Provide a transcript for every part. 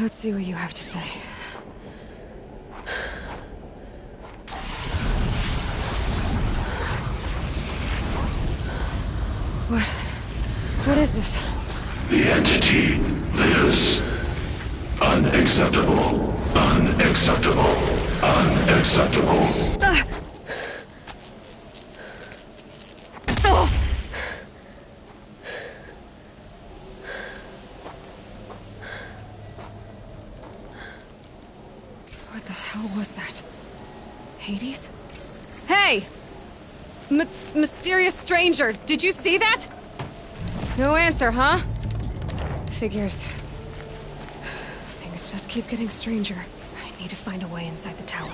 Let's see what you have to say. What is this? The entity lives. Unacceptable. Unacceptable. Unacceptable. What the hell was that? Hades? Hey! Mysterious stranger, did you see that? No answer, huh? Figures. Things just keep getting stranger. I need to find a way inside the tower.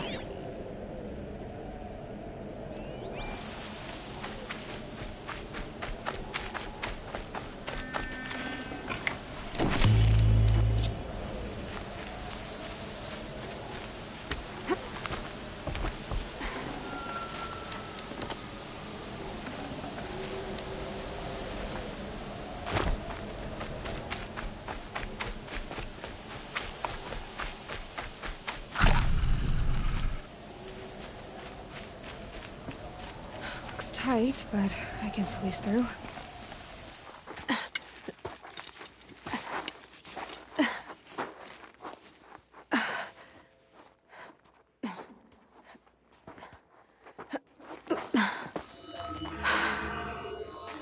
Tight, but I can squeeze through.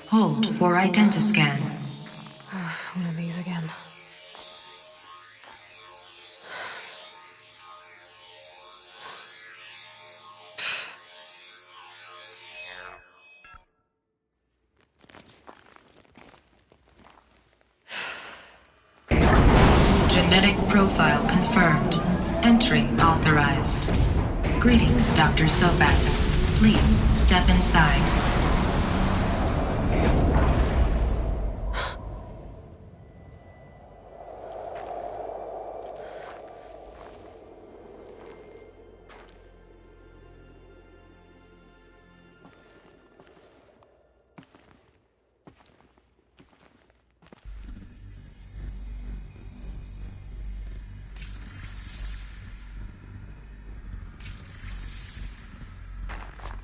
Hold for identiscan. One of these again. Genetic profile confirmed. Entry authorized. Greetings, Dr. Sobek. Please step inside.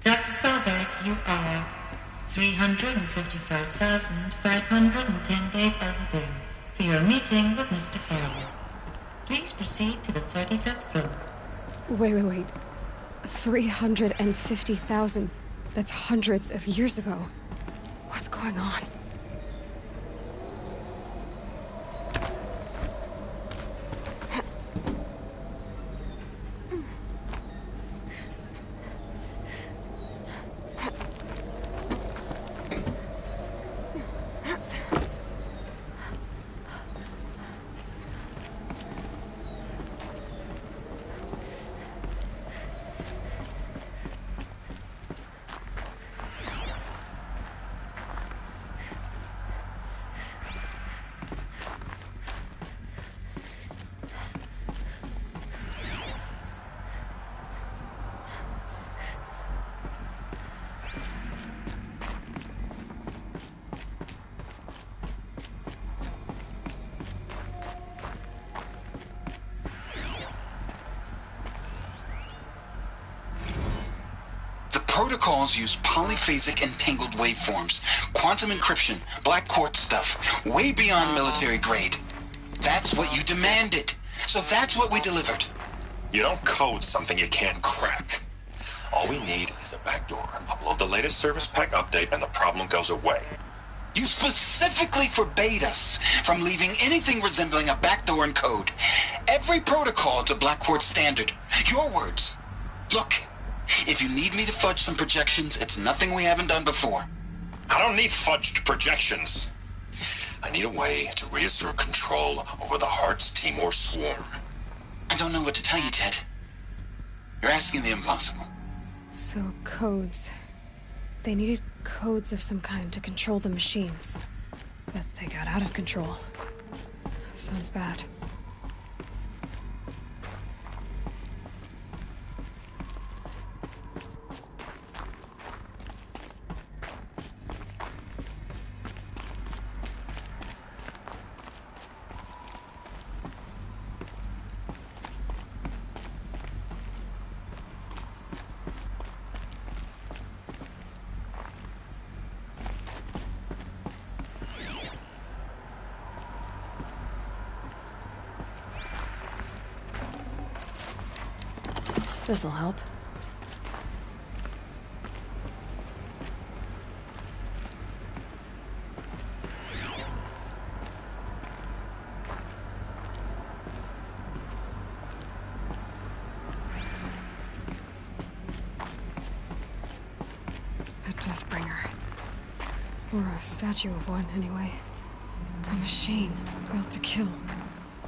Dr. Sobek, you are 355,510 days overdue for your meeting with Mr. Farrell. Please proceed to the 35th floor. Wait. 350,000. That's hundreds of years ago. What's going on? Protocols use polyphasic entangled waveforms, quantum encryption, black quartz stuff, way beyond military grade. That's what you demanded, so that's what we delivered. You don't code something you can't crack. All we need is a backdoor. Upload the latest service pack update and the problem goes away. You specifically forbade us from leaving anything resembling a backdoor in code. Every protocol to Black Quartz standard. Your words. Look. If you need me to fudge some projections, it's nothing we haven't done before. I don't need fudged projections. I need a way to reassert control over the Heart's Timor swarm. I don't know what to tell you, Ted. You're asking the impossible. So, codes. They needed codes of some kind to control the machines. But they got out of control. Sounds bad. This'll help. A Deathbringer. Or a statue of one, anyway. A machine built to kill.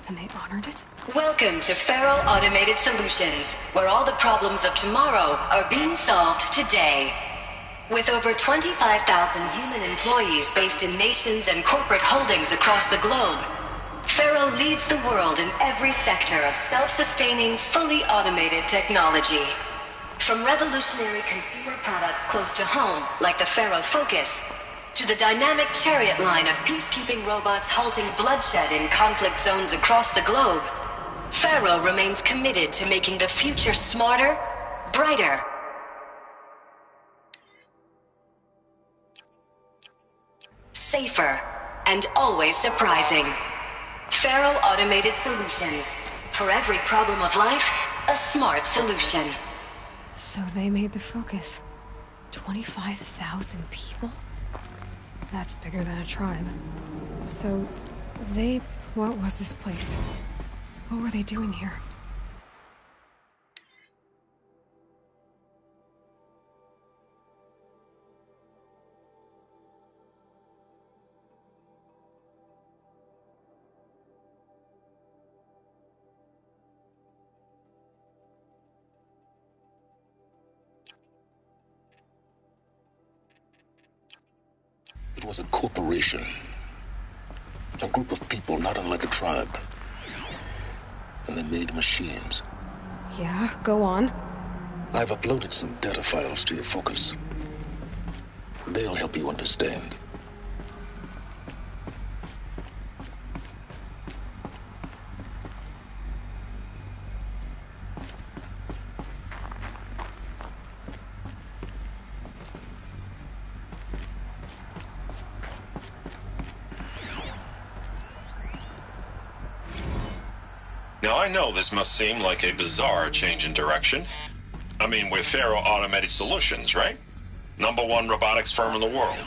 And they honored it? Welcome to Faro Automated Solutions, where all the problems of tomorrow are being solved today. With over 25,000 human employees based in nations and corporate holdings across the globe, Faro leads the world in every sector of self-sustaining, fully automated technology. From revolutionary consumer products close to home, like the Faro Focus, to the dynamic chariot line of peacekeeping robots halting bloodshed in conflict zones across the globe, Faro remains committed to making the future smarter, brighter, safer, and always surprising. Faro Automated Solutions. For every problem of life, a smart solution. So they made the Focus. 25,000 people? That's bigger than a tribe. So, what was this place? What were they doing here? It was a corporation. A group of people not unlike a tribe. And they made machines. Yeah, go on. I've uploaded some data files to your Focus. They'll help you understand. Now, I know this must seem like a bizarre change in direction. I mean, we're Faro Automated Solutions, right? #1 robotics firm in the world.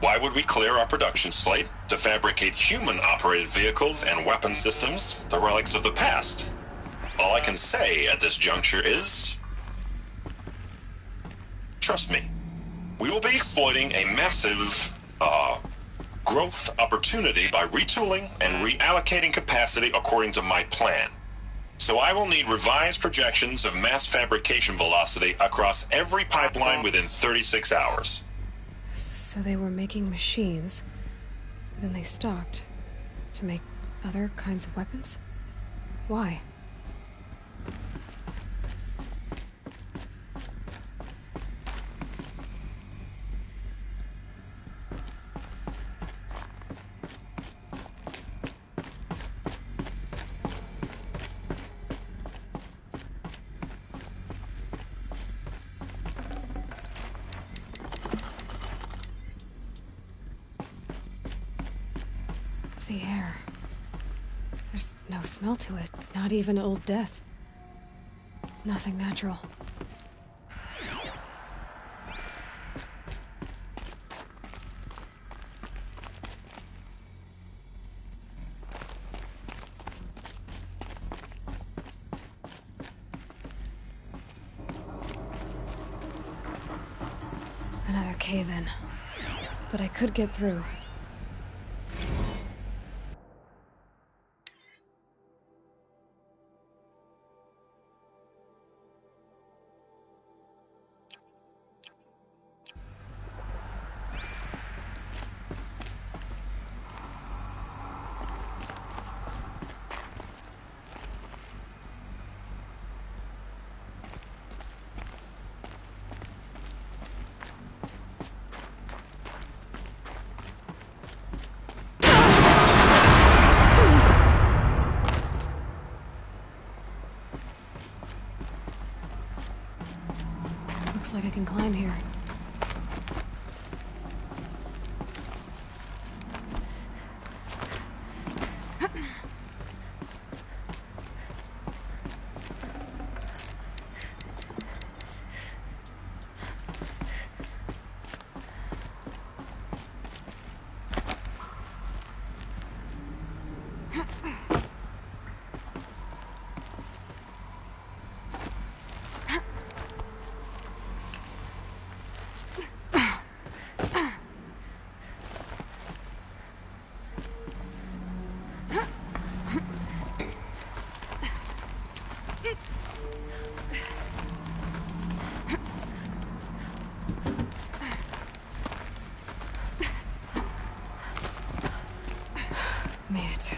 Why would we clear our production slate to fabricate human-operated vehicles and weapon systems, the relics of the past? All I can say at this juncture is... trust me. We will be exploiting a massive, growth opportunity by retooling and reallocating capacity according to my plan. So I will need revised projections of mass fabrication velocity across every pipeline within 36 hours. So they were making machines. Then they stopped. To make other kinds of weapons? Why? The air. There's no smell to it. Not even Old Death. Nothing natural. Another cave-in. But I could get through. Looks like I can climb here. Made it.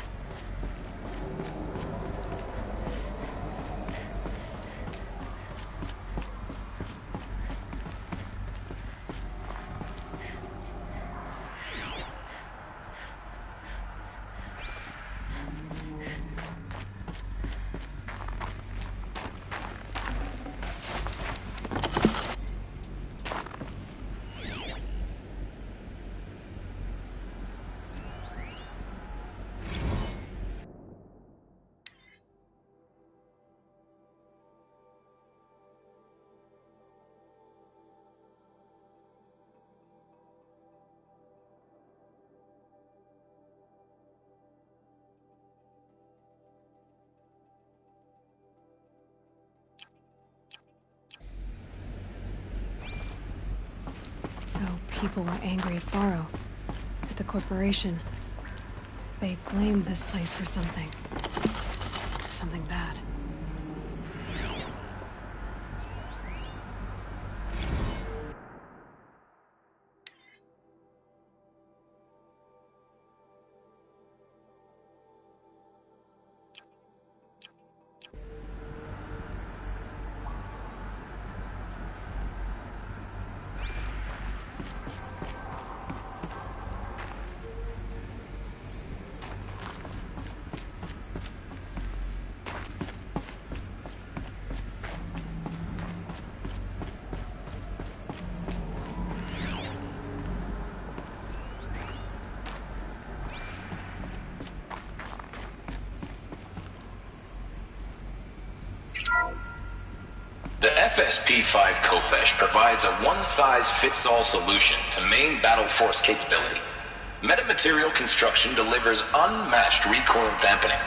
So people were angry at Faro, at the corporation. They blamed this place for something. Something bad. The FSP-5 Khopesh provides a one-size-fits-all solution to main battle force capability. Metamaterial construction delivers unmatched recoil dampening,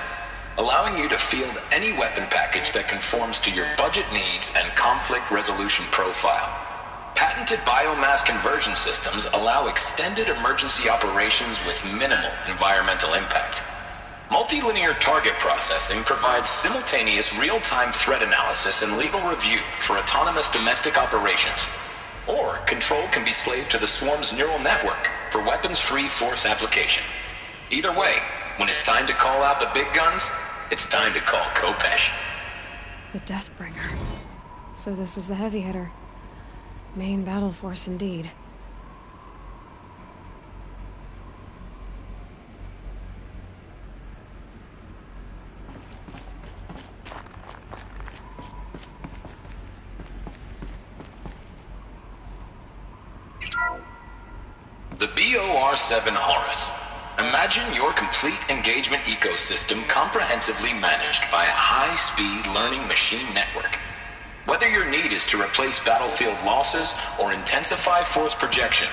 allowing you to field any weapon package that conforms to your budget needs and conflict resolution profile. Patented biomass conversion systems allow extended emergency operations with minimal environmental impact. Multilinear target processing provides simultaneous real-time threat analysis and legal review for autonomous domestic operations. Or control can be slaved to the Swarm's neural network for weapons-free force application. Either way, when it's time to call out the big guns, it's time to call Khopesh. The Deathbringer. So this was the heavy hitter. Main battle force indeed. The BOR-7 Horus. Imagine your complete engagement ecosystem comprehensively managed by a high-speed learning machine network. Whether your need is to replace battlefield losses or intensify force projection,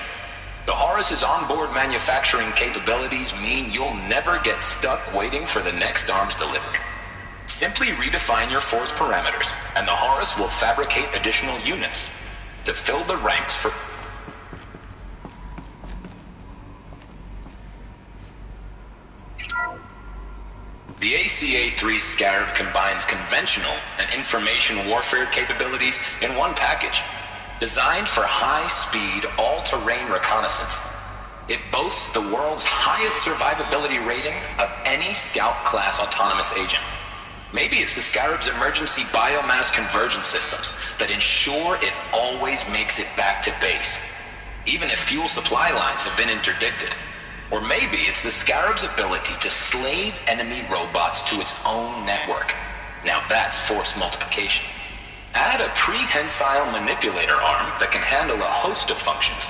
the Horus's onboard manufacturing capabilities mean you'll never get stuck waiting for the next arms delivery. Simply redefine your force parameters, and the Horus will fabricate additional units to fill the ranks for... The ACA-3 Scarab combines conventional and information warfare capabilities in one package, designed for high-speed, all-terrain reconnaissance. It boasts the world's highest survivability rating of any Scout-class autonomous agent. Maybe it's the Scarab's emergency biomass conversion systems that ensure it always makes it back to base, even if fuel supply lines have been interdicted. Or maybe it's the Scarab's ability to slave enemy robots to its own network. Now that's force multiplication. Add a prehensile manipulator arm that can handle a host of functions,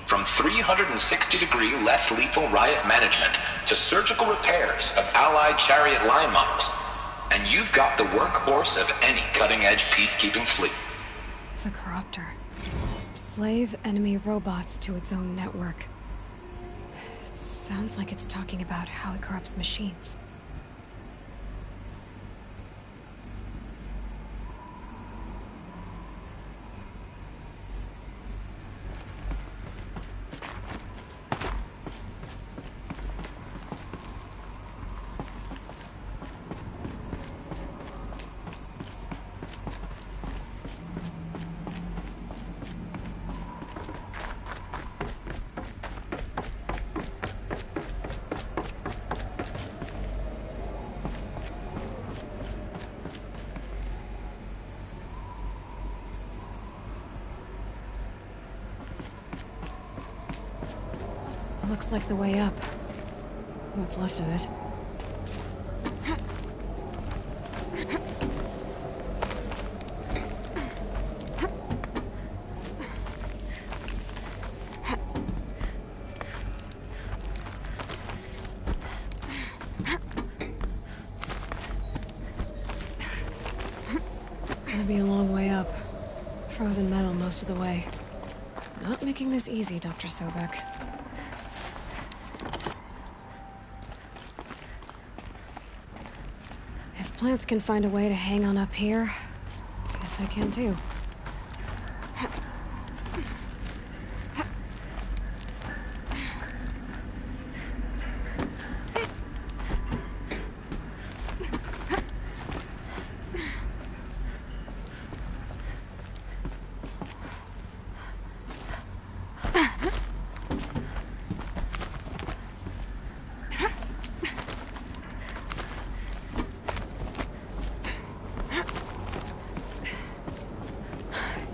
from 360-degree less lethal riot management to surgical repairs of Allied chariot line models. And you've got the workhorse of any cutting-edge peacekeeping fleet. The Corruptor. Slave enemy robots to its own network. Sounds like it's talking about how it corrupts machines. Looks like the way up. What's left of it. Gonna be a long way up. Frozen metal most of the way. Not making this easy, Dr. Sobek. If plants can find a way to hang on up here, guess I can too.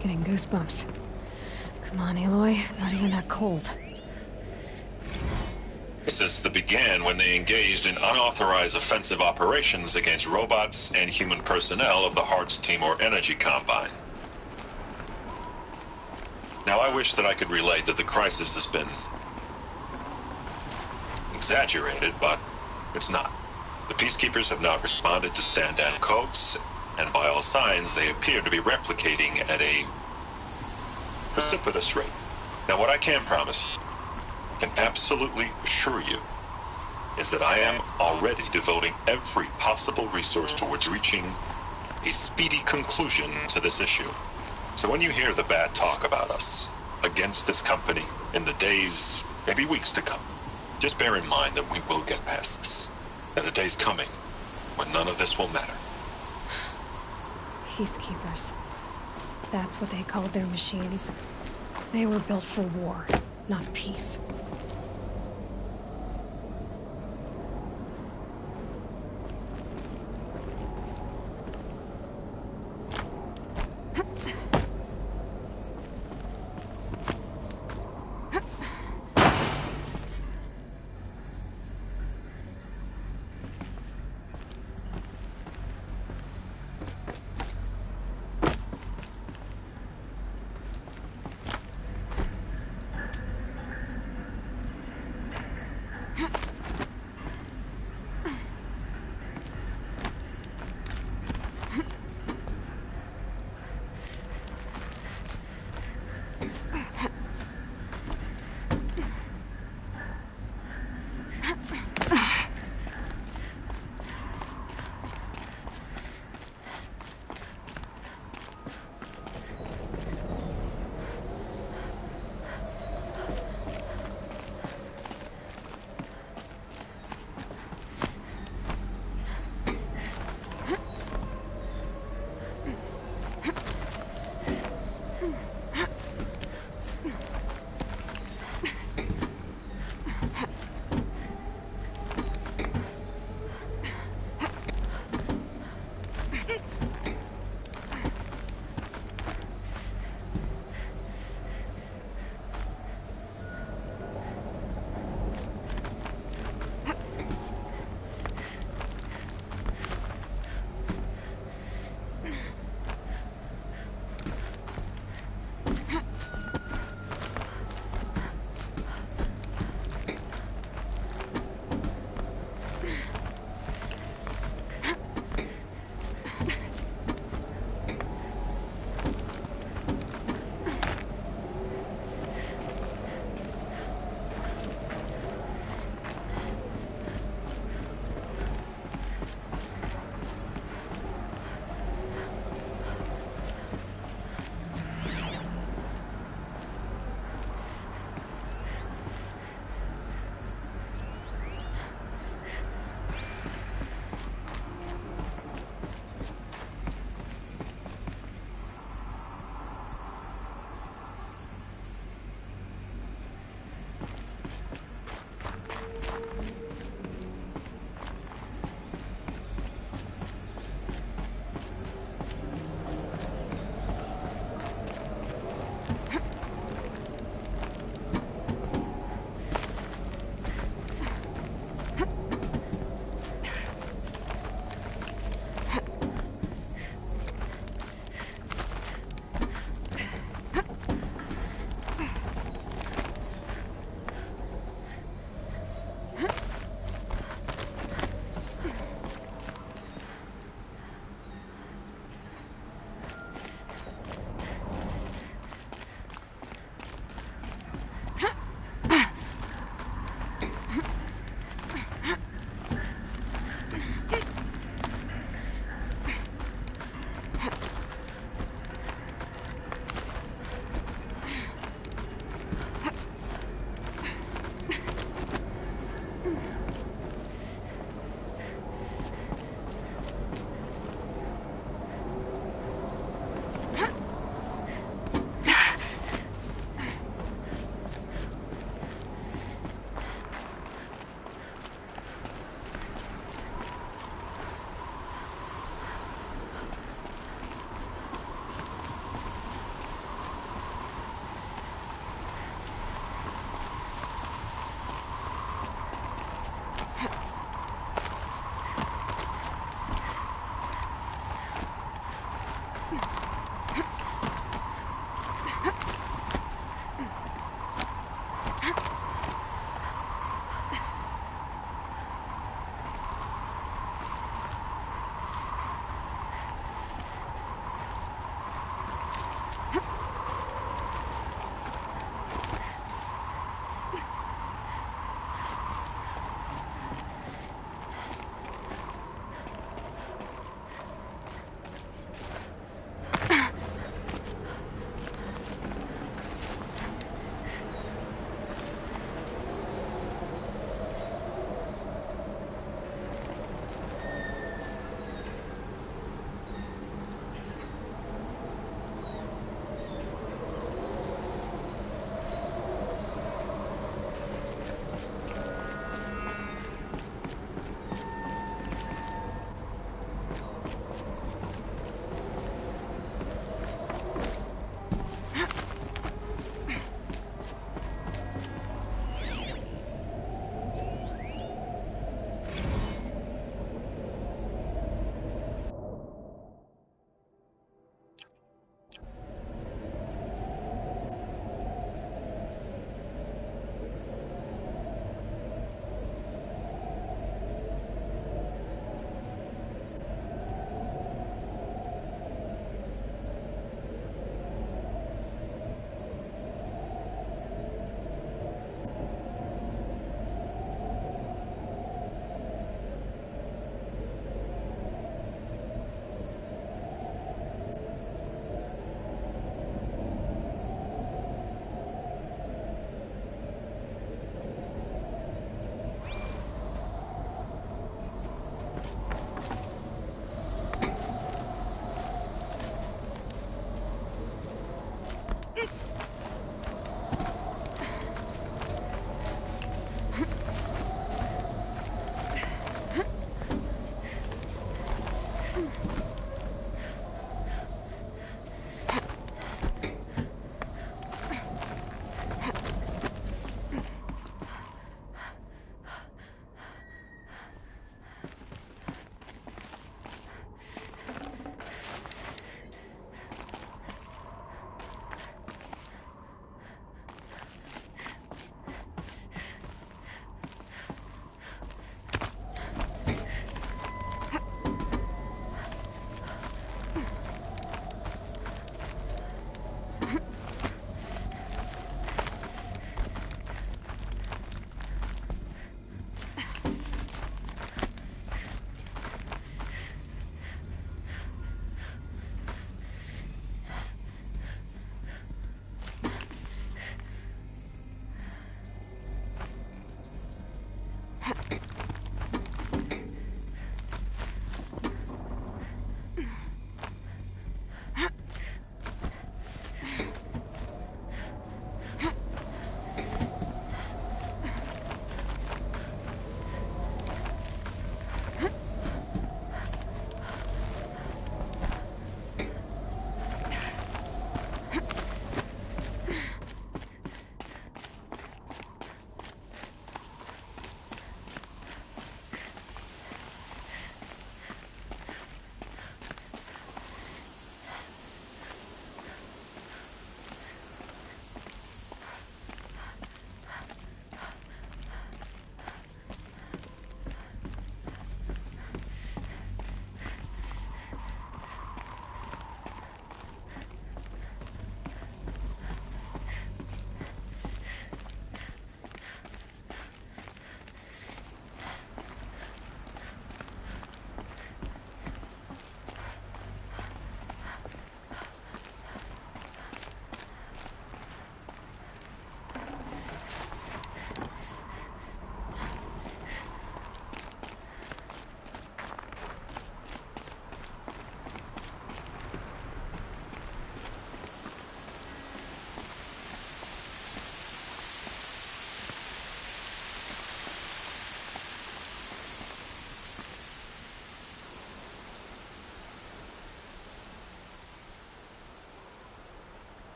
Getting goosebumps. Come on, Aloy. Not even that cold. Crisis that began when they engaged in unauthorized offensive operations against robots and human personnel of the Hearts Timor Energy Combine. Now, I wish that I could relate that the crisis has been exaggerated, but it's not. The Peacekeepers have not responded to stand-down codes, and by all signs, they appear to be replicating at a precipitous rate. Now, what I can promise, can absolutely assure you, is that I am already devoting every possible resource towards reaching a speedy conclusion to this issue. So when you hear the bad talk about us against this company in the days, maybe weeks to come, just bear in mind that we will get past this. That a day's coming when none of this will matter. Peacekeepers. That's what they called their machines. They were built for war, not peace.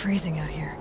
freezing out here.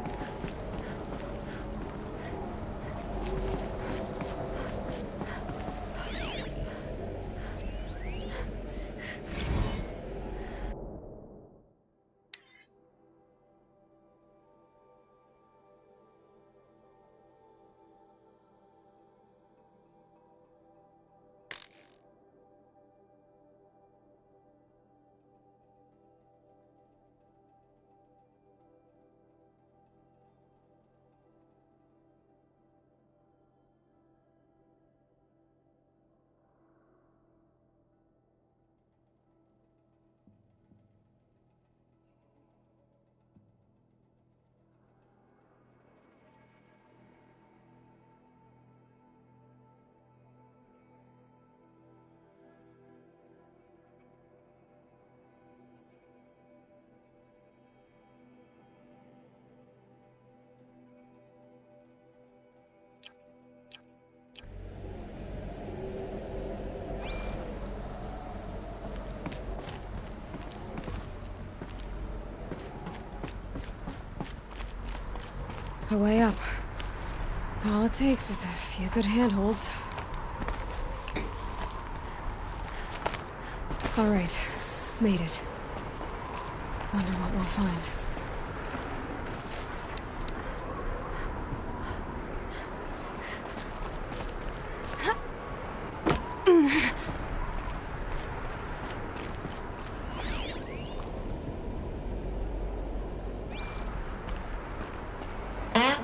A way up. All it takes is a few good handholds. All right, made it. Wonder what we'll find.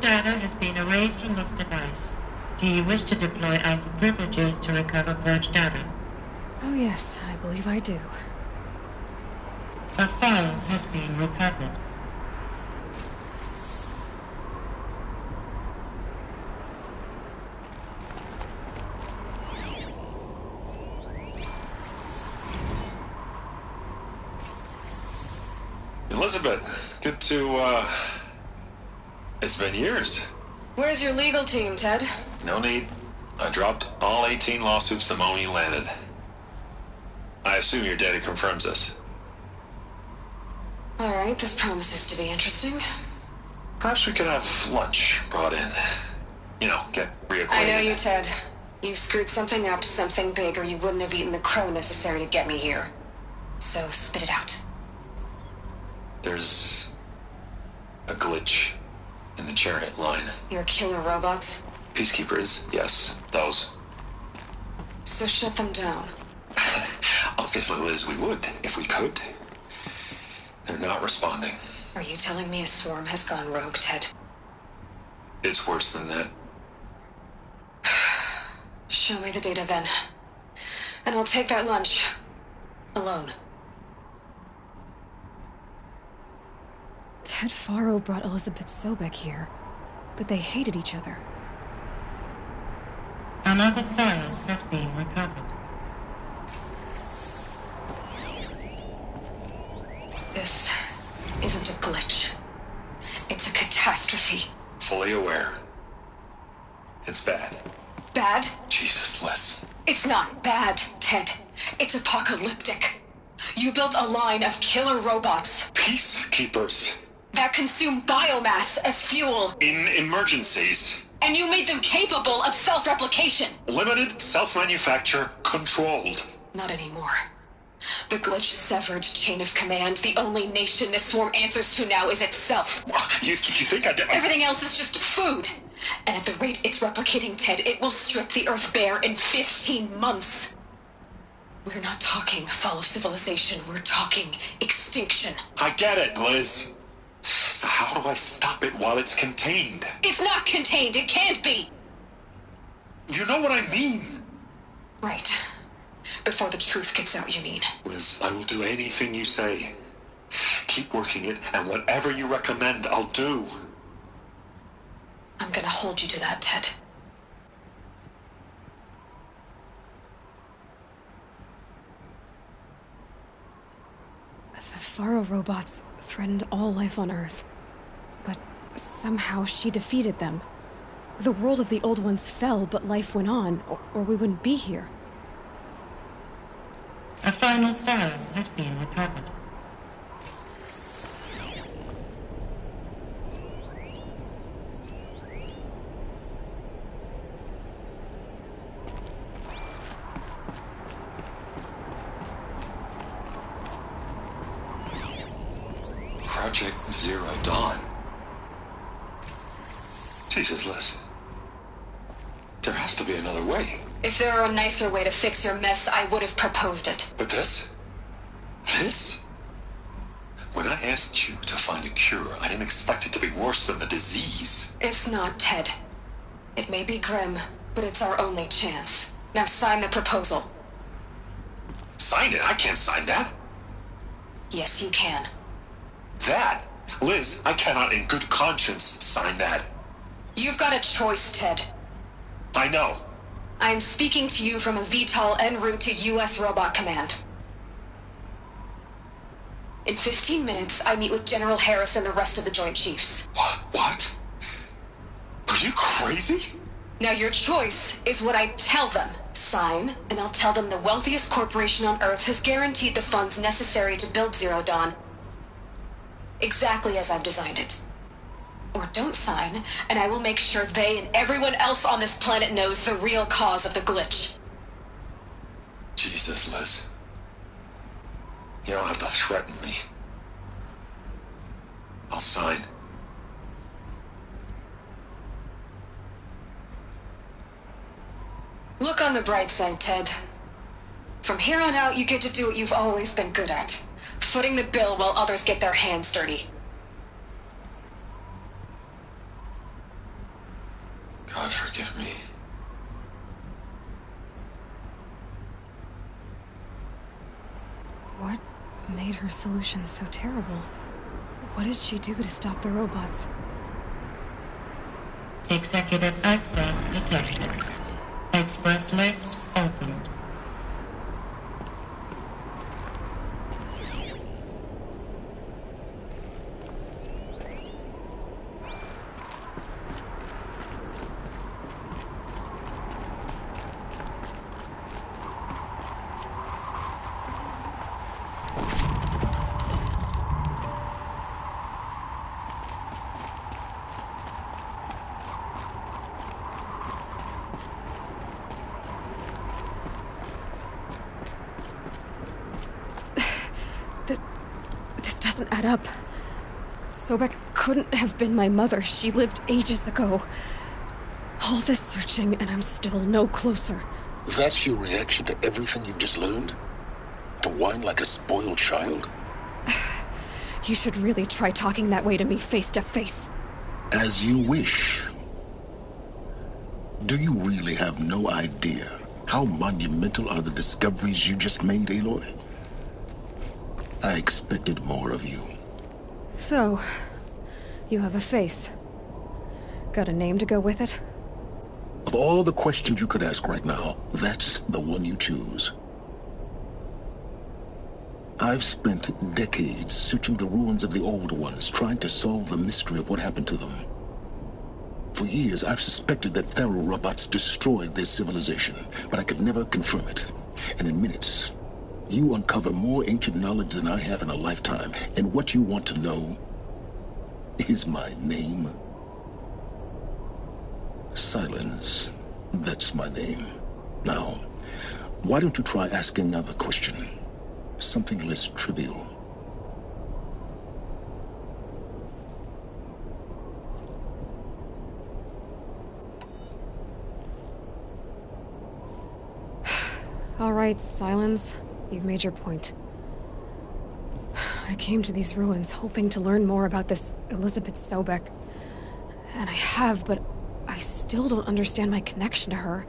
Data has been erased from this device. Do you wish to deploy Alpha privileges to recover purged data? Oh yes, I believe I do. A file has been recovered. Elizabeth, good to, It's been years. Where's your legal team, Ted? No need. I dropped all 18 lawsuits the moment you landed. I assume your data confirms this. All right, this promises to be interesting. Perhaps we could have lunch brought in. You know, get reacquainted. I know you, Ted. You screwed something up, something big, or you wouldn't have eaten the crow necessary to get me here. So spit it out. There's a glitch in the chariot line. Your killer robots? Peacekeepers, yes, those. So shut them down. Obviously, Liz, we would, if we could. They're not responding. Are you telling me a swarm has gone rogue, Ted? It's worse than that. Show me the data then. And I'll take that lunch. Alone. Ted Faro brought Elizabeth Sobek here, but they hated each other. Another file has been recovered. This isn't a glitch. It's a catastrophe. Fully aware. It's bad. Bad? Jesus, Liz. It's not bad, Ted. It's apocalyptic. You built a line of killer robots Peacekeepers. that consume biomass as fuel, In emergencies. and you made them capable of self-replication. Limited, self-manufacture, controlled. Not anymore. The glitch severed chain of command. The only nation this swarm answers to now is itself. You think I did? Everything else is just food. And at the rate it's replicating, Ted, it will strip the Earth bare in 15 months. We're not talking fall of civilization. We're talking extinction. I get it, Liz. So how do I stop it while it's contained? It's not contained. It can't be. You know what I mean. Right. Before the truth gets out, you mean? Liz, I will do anything you say. Keep working it, and whatever you recommend, I'll do. I'm gonna hold you to that, Ted. The Faro robots threatened all life on Earth, but somehow she defeated them. The world of the old ones fell, but life went on, or we wouldn't be here. A final file has been recovered. Project Zero Dawn. Jesus, Liz. There has to be another way. If there were a nicer way to fix your mess, I would have proposed it. But this? This? When I asked you to find a cure, I didn't expect it to be worse than the disease. It's not, Ted. It may be grim, but it's our only chance. Now sign the proposal. Sign it? I can't sign that. Yes, you can. That? Liz, I cannot in good conscience sign that. You've got a choice, Ted. I know. I am speaking to you from a VTOL en route to U.S. Robot Command. In 15 minutes, I meet with General Harris and the rest of the Joint Chiefs. What? Are you crazy? Now your choice is what I tell them. Sign, and I'll tell them the wealthiest corporation on Earth has guaranteed the funds necessary to build Zero Dawn. Exactly as I've designed it. Or don't sign, and I will make sure they and everyone else on this planet knows the real cause of the glitch. Jesus, Liz. You don't have to threaten me. I'll sign. Look on the bright side, Ted. From here on out, you get to do what you've always been good at. Footing the bill while others get their hands dirty. God forgive me. What made her solution so terrible? What did she do to stop the robots? Executive access detected. Express lift opened. Doesn't add up. Sobek couldn't have been my mother. She lived ages ago. All this searching, and I'm still no closer. That's your reaction to everything you've just learned? To whine like a spoiled child? You should really try talking that way to me face to face. As you wish. Do you really have no idea how monumental are the discoveries you just made, Aloy? I expected more of you. So, you have a face. Got a name to go with it? Of all the questions you could ask right now, that's the one you choose. I've spent decades searching the ruins of the old ones, trying to solve the mystery of what happened to them. For years, I've suspected that Faro robots destroyed their civilization, but I could never confirm it. And in minutes, you uncover more ancient knowledge than I have in a lifetime, and what you want to know is my name. Silence. That's my name. Now, why don't you try asking another question? Something less trivial. All right, Silence. You've made your point. I came to these ruins hoping to learn more about this Elizabeth Sobek. And I have, but I still don't understand my connection to her.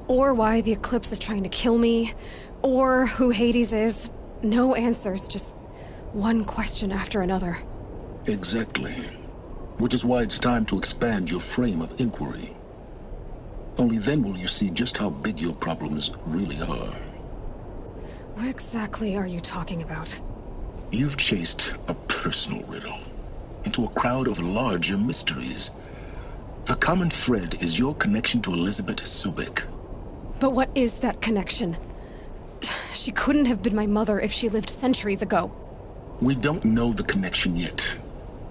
Or why the Eclipse is trying to kill me. Or who Hades is. No answers, just one question after another. Exactly. Which is why it's time to expand your frame of inquiry. Only then will you see just how big your problems really are. What exactly are you talking about? You've chased a personal riddle into a crowd of larger mysteries. The common thread is your connection to Elizabeth Sobek. But what is that connection? She couldn't have been my mother if she lived centuries ago. We don't know the connection yet.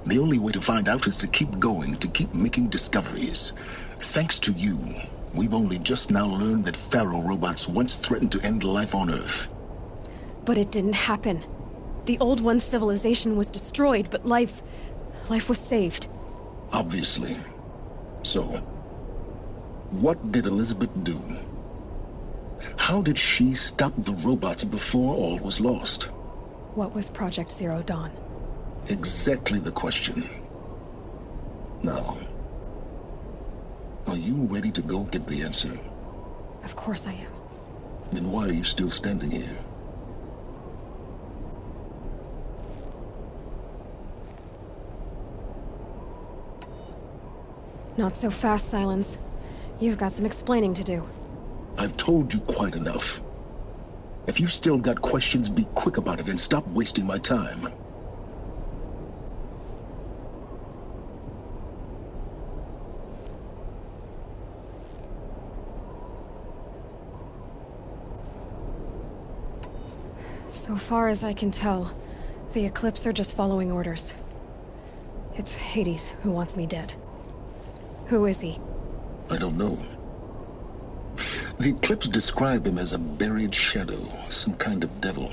The only way to find out is to keep going, to keep making discoveries. Thanks to you, we've only just now learned that Faro robots once threatened to end life on Earth. But it didn't happen. The Old One's civilization was destroyed, but life was saved. Obviously. So, what did Elizabeth do? How did she stop the robots before all was lost? What was Project Zero Dawn? Exactly the question. Now, are you ready to go get the answer? Of course I am. Then why are you still standing here? Not so fast, Silence. You've got some explaining to do. I've told you quite enough. If you've still got questions, be quick about it and stop wasting my time. So far as I can tell, the Eclipse are just following orders. It's Hades who wants me dead. Who is he? I don't know. The Eclipse describe him as a buried shadow, some kind of devil.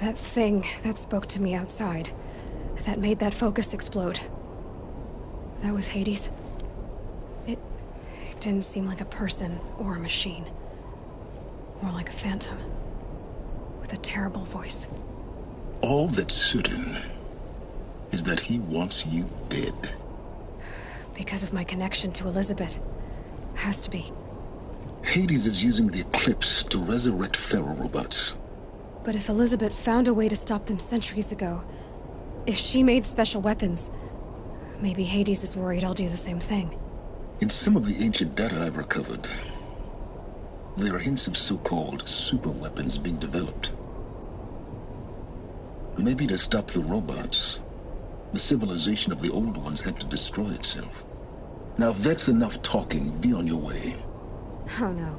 That thing that spoke to me outside, that made that focus explode. That was Hades. It didn't seem like a person or a machine. More like a phantom. With a terrible voice. All that's certain is that he wants you dead. Because of my connection to Elizabeth. Has to be. Hades is using the Eclipse to resurrect Faro robots. But if Elizabeth found a way to stop them centuries ago, if she made special weapons, maybe Hades is worried I'll do the same thing. In some of the ancient data I've recovered, there are hints of so-called super weapons being developed. Maybe to stop the robots, the civilization of the old ones had to destroy itself. Now if that's enough talking, be on your way. Oh no.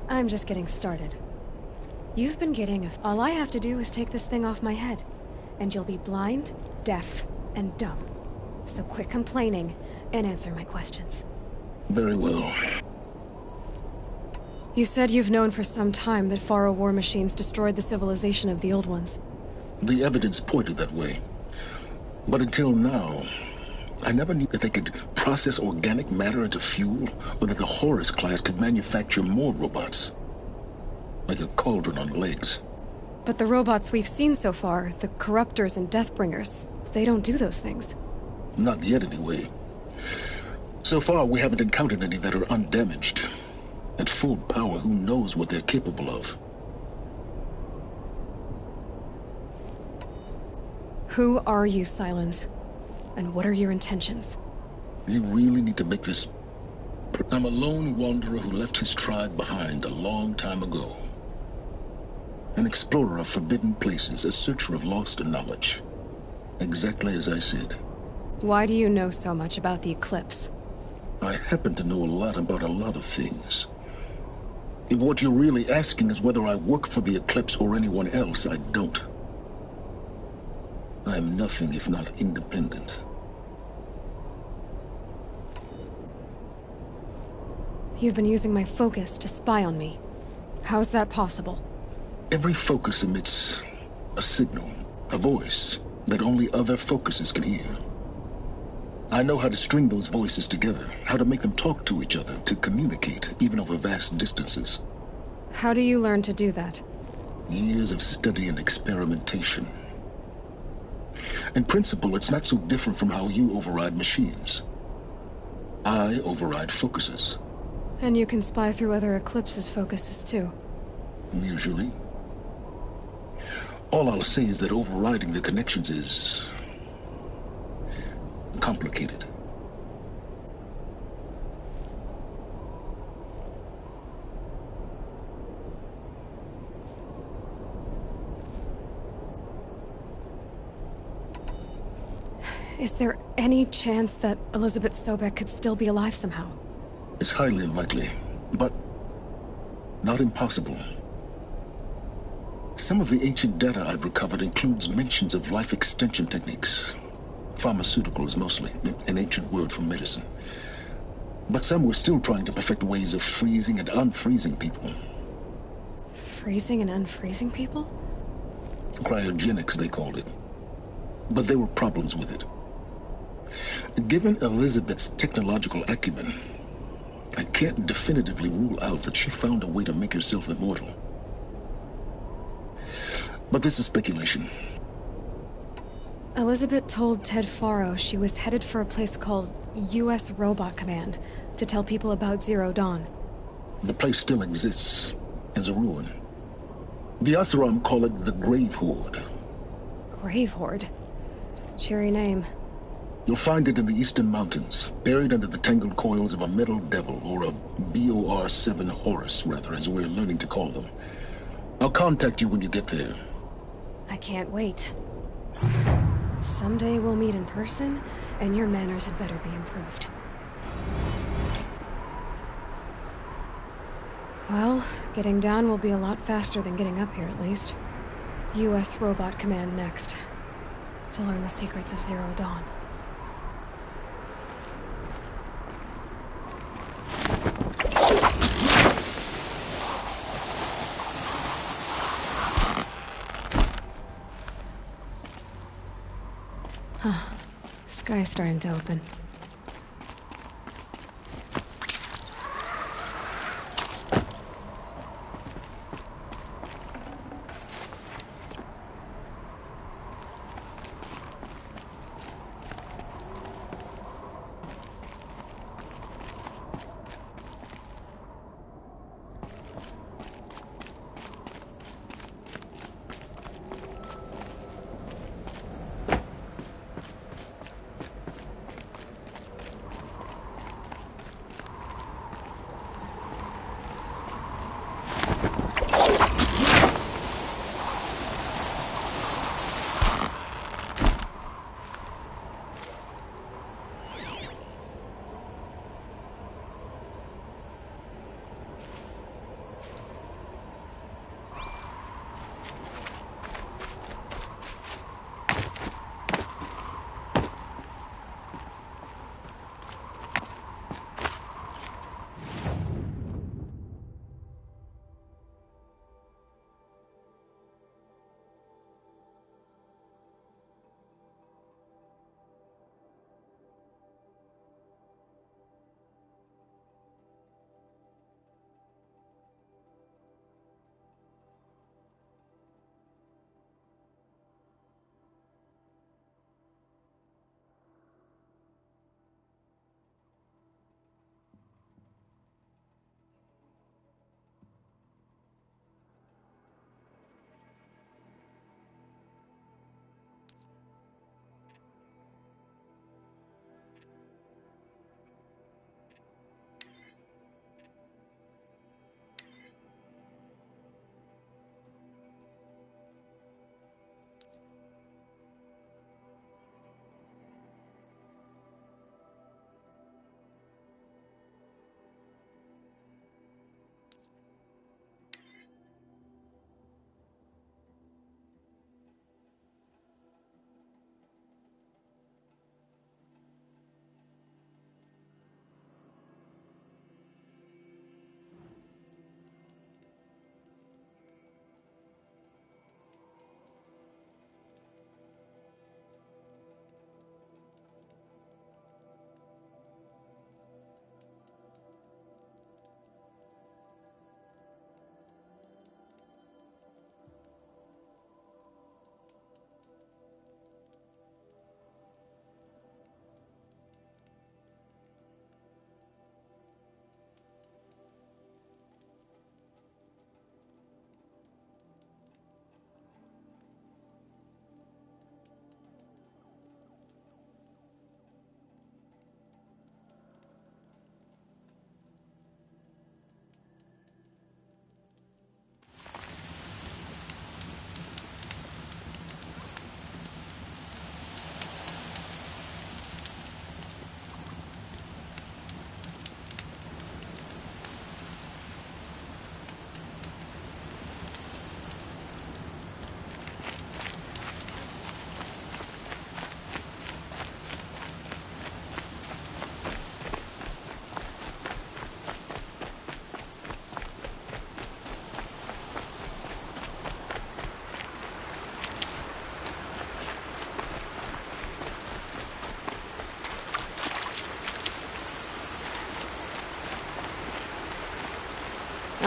I'm just getting started. You've been getting if all I have to do is take this thing off my head, and you'll be blind, deaf, and dumb. So quit complaining and answer my questions. Very well. You said you've known for some time that Faro war machines destroyed the civilization of the old ones. The evidence pointed that way. But until now, I never knew that they could process organic matter into fuel, or that the Horus class could manufacture more robots. Like a cauldron on legs. But the robots we've seen so far, the Corruptors and Deathbringers, they don't do those things. Not yet, anyway. So far, we haven't encountered any that are undamaged. At full power, who knows what they're capable of? Who are you, Silence? And what are your intentions? You really need to make this... I'm a lone wanderer who left his tribe behind a long time ago. An explorer of forbidden places, a searcher of lost knowledge. Exactly as I said. Why do you know so much about the Eclipse? I happen to know a lot about a lot of things. If what you're really asking is whether I work for the Eclipse or anyone else, I don't. I am nothing if not independent. You've been using my focus to spy on me. How's that possible? Every focus emits a signal, a voice, that only other focuses can hear. I know how to string those voices together, how to make them talk to each other, to communicate, even over vast distances. How do you learn to do that? Years of study and experimentation. In principle, it's not so different from how you override machines. I override focuses. And you can spy through other Eclipse's focuses too. Usually. All I'll say is that overriding the connections is... complicated. Is there any chance that Elizabeth Sobek could still be alive somehow? It's highly unlikely, but not impossible. Some of the ancient data I've recovered includes mentions of life extension techniques. Pharmaceuticals, mostly, an ancient word for medicine. But some were still trying to perfect ways of freezing and unfreezing people. Freezing and unfreezing people? Cryogenics, they called it. But there were problems with it. Given Elizabeth's technological acumen, I can't definitively rule out that she found a way to make herself immortal. But this is speculation. Elizabeth told Ted Faro she was headed for a place called U.S. Robot Command to tell people about Zero Dawn. The place still exists as a ruin. The Oseram call it the Grave Horde. Grave Horde? Cheery name. You'll find it in the Eastern Mountains, buried under the tangled coils of a metal devil, or a BOR-7 Horus, rather, as we're learning to call them. I'll contact you when you get there. I can't wait. Someday we'll meet in person, and your manners had better be improved. Well, getting down will be a lot faster than getting up here, at least. U.S. Robot Command next. To learn the secrets of Zero Dawn. Huh. Sky's starting to open.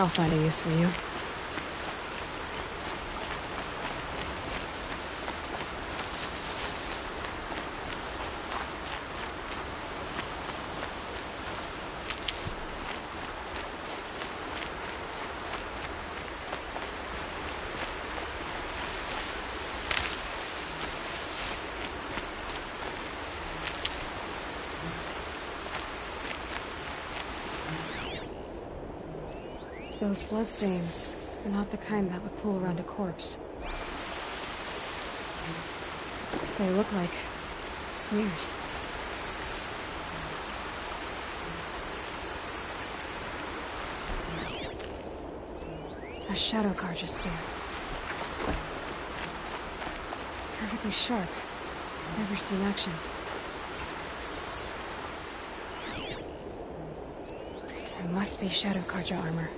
I'll find a use for you. Those bloodstains are not the kind that would pool around a corpse. They look like smears. A Shadow Carja spear. It's perfectly sharp. Never seen action. It must be Shadow Carja armor.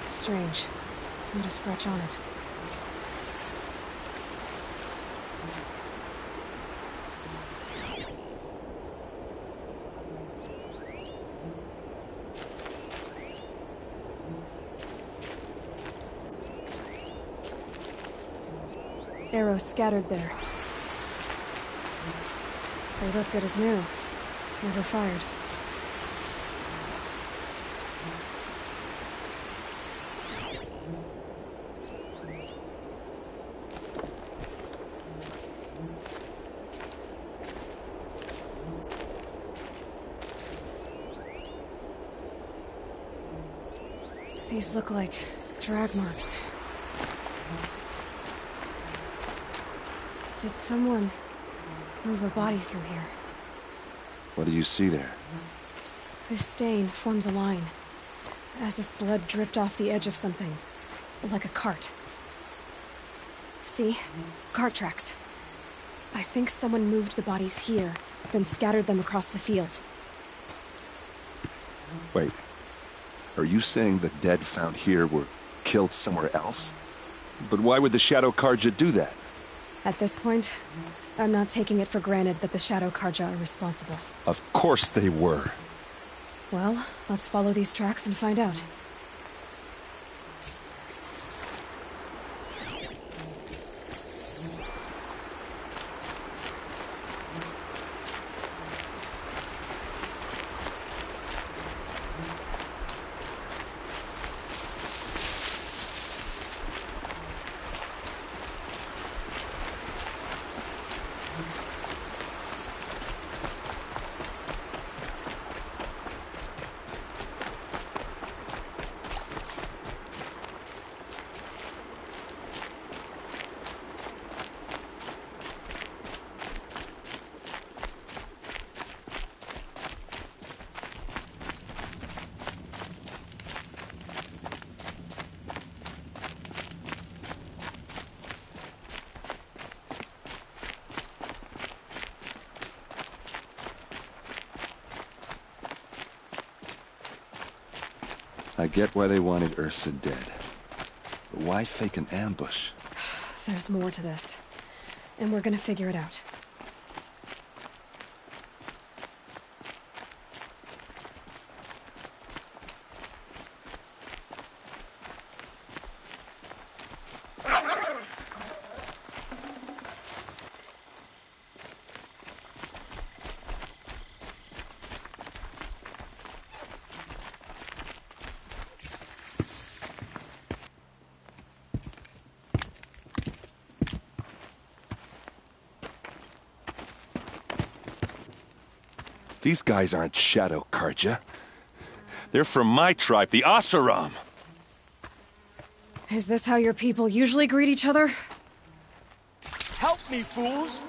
Strange. Not a scratch on it. Arrows scattered there. They look good as new. Never fired. These look like drag marks. Did someone move a body through here? What do you see there? This stain forms a line, as if blood dripped off the edge of something, like a cart. See? Cart tracks. I think someone moved the bodies here, then scattered them across the field. Wait. Are you saying the dead found here were killed somewhere else? But why would the Shadow Carja do that? At this point, I'm not taking it for granted that the Shadow Carja are responsible. Of course they were. Well, let's follow these tracks and find out. I get why they wanted Ursa dead. But why fake an ambush? There's more to this, and we're gonna figure it out. These guys aren't Shadow Carja. They're from my tribe, the Oseram. Is this how your people usually greet each other? Help me, fools!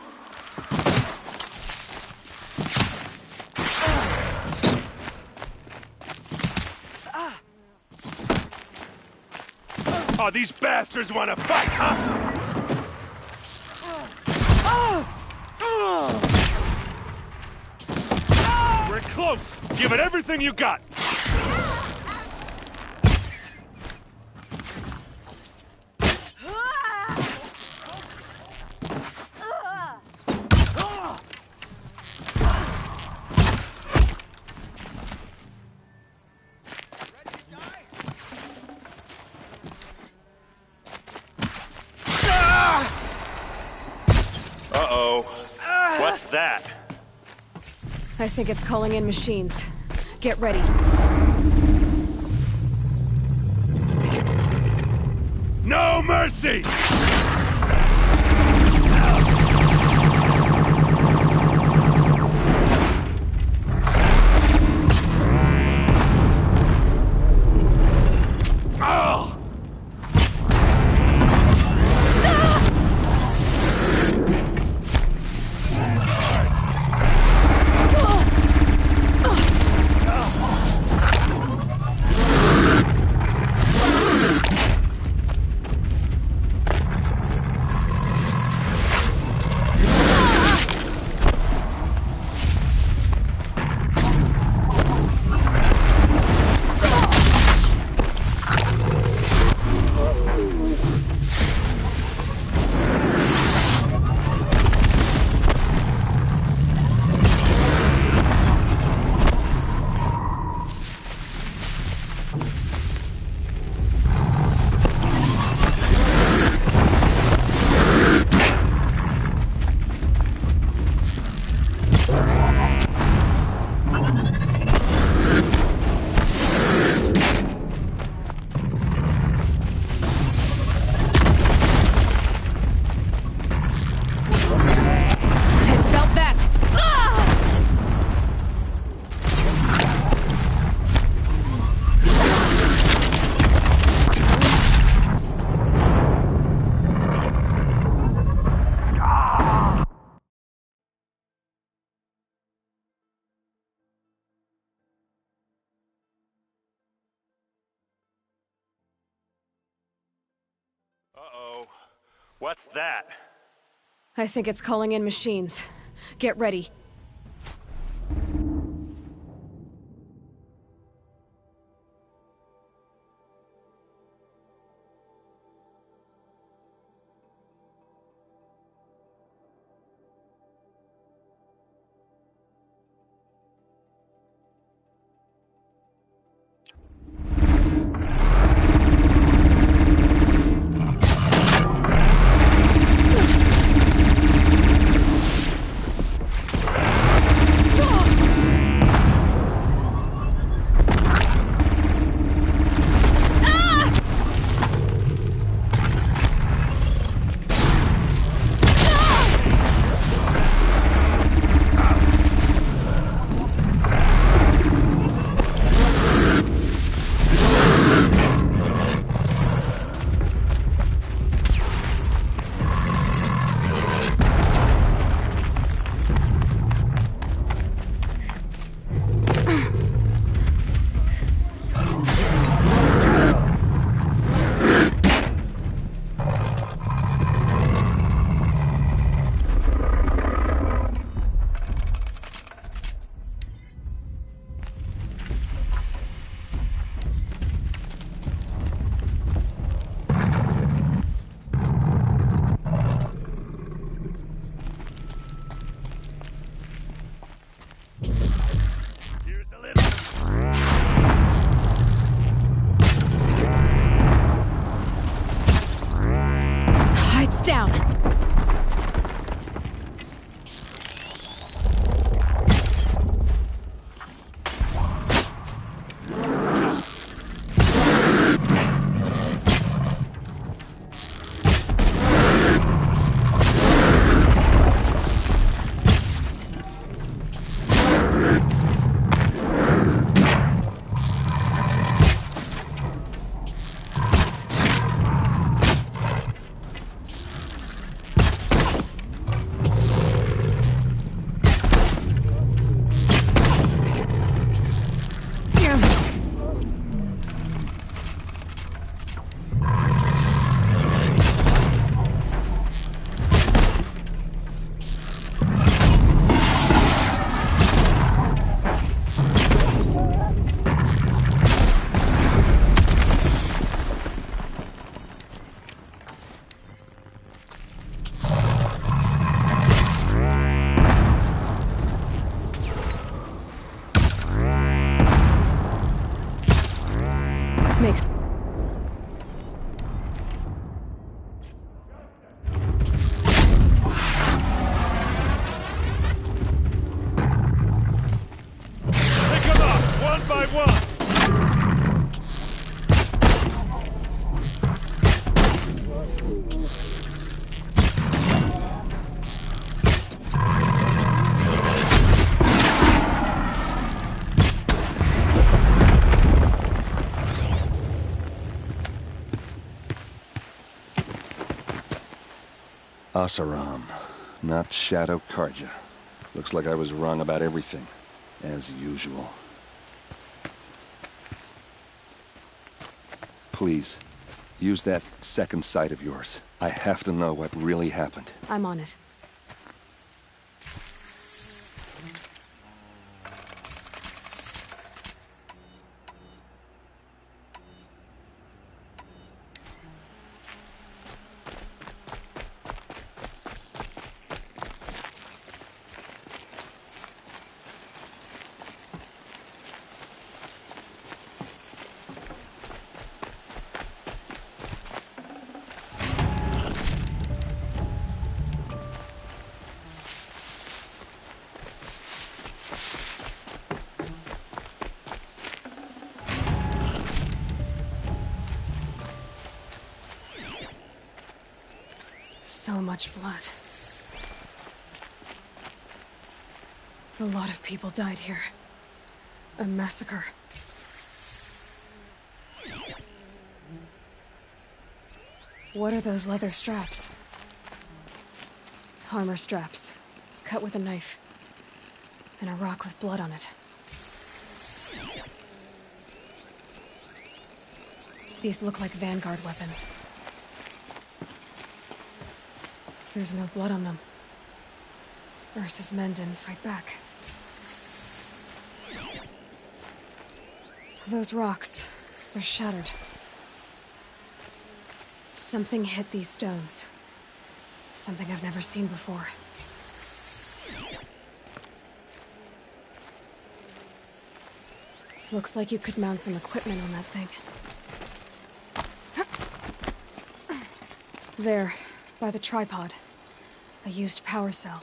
Oh, these bastards want to fight, huh? We're close. Give it everything you got. Uh-oh. What's that? I think it's calling in machines. Get ready. No mercy! Uh-oh. What's that? I think it's calling in machines. Get ready. Down. Oseram, not Shadow Karja. Looks like I was wrong about everything, as usual. Please, use that second sight of yours. I have to know what really happened. I'm on it. So much blood. A lot of people died here. A massacre. What are those leather straps? Armor straps, cut with a knife. And a rock with blood on it. These look like Vanguard weapons. There's no blood on them. Ursa's men didn't fight back. Those rocks, they're shattered. Something hit these stones. Something I've never seen before. Looks like you could mount some equipment on that thing. There, by the tripod. A used power cell.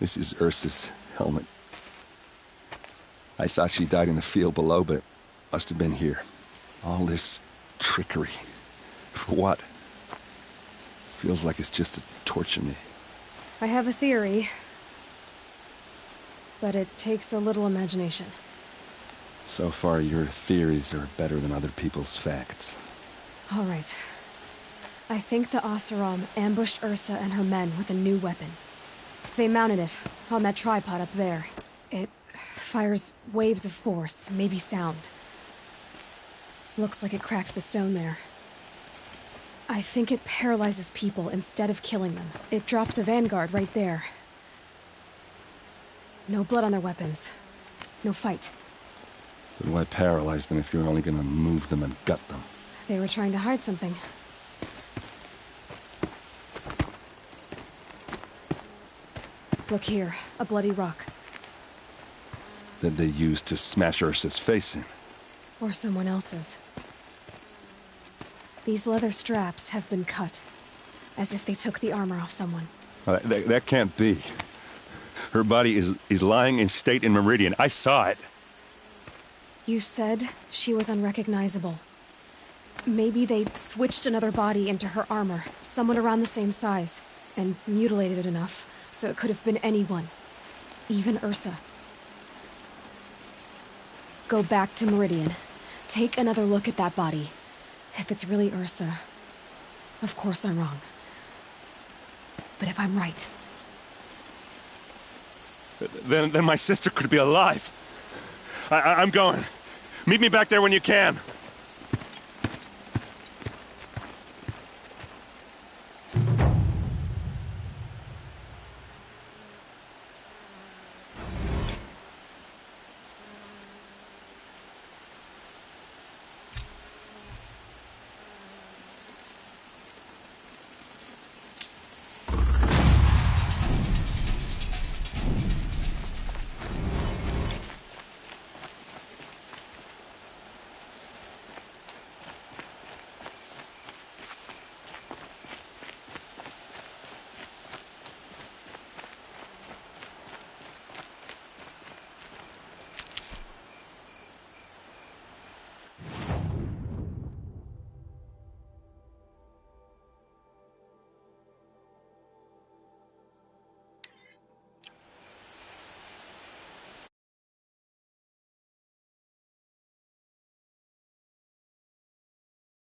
This is Ursa's helmet. I thought she died in the field below, but it must have been here. All this trickery. For what? Feels like it's just to torture me. I have a theory. But it takes a little imagination. So far, your theories are better than other people's facts. All right. I think the Oseram ambushed Ursa and her men with a new weapon. They mounted it on that tripod up there. It fires waves of force, maybe sound. Looks like it cracked the stone there. I think it paralyzes people instead of killing them. It dropped the Vanguard right there. No blood on their weapons. No fight. But why paralyze them if you're only gonna move them and gut them? They were trying to hide something. Look here, a bloody rock. That they used to smash Ursa's face in. Or someone else's. These leather straps have been cut, as if they took the armor off someone. That can't be. Her body is lying in state in Meridian. I saw it. You said she was unrecognizable. Maybe they switched another body into her armor, someone around the same size, and mutilated it enough. So it could have been anyone. Even Ursa. Go back to Meridian. Take another look at that body. If it's really Ursa, of course I'm wrong. But if I'm right... Then my sister could be alive. I'm going. Meet me back there when you can.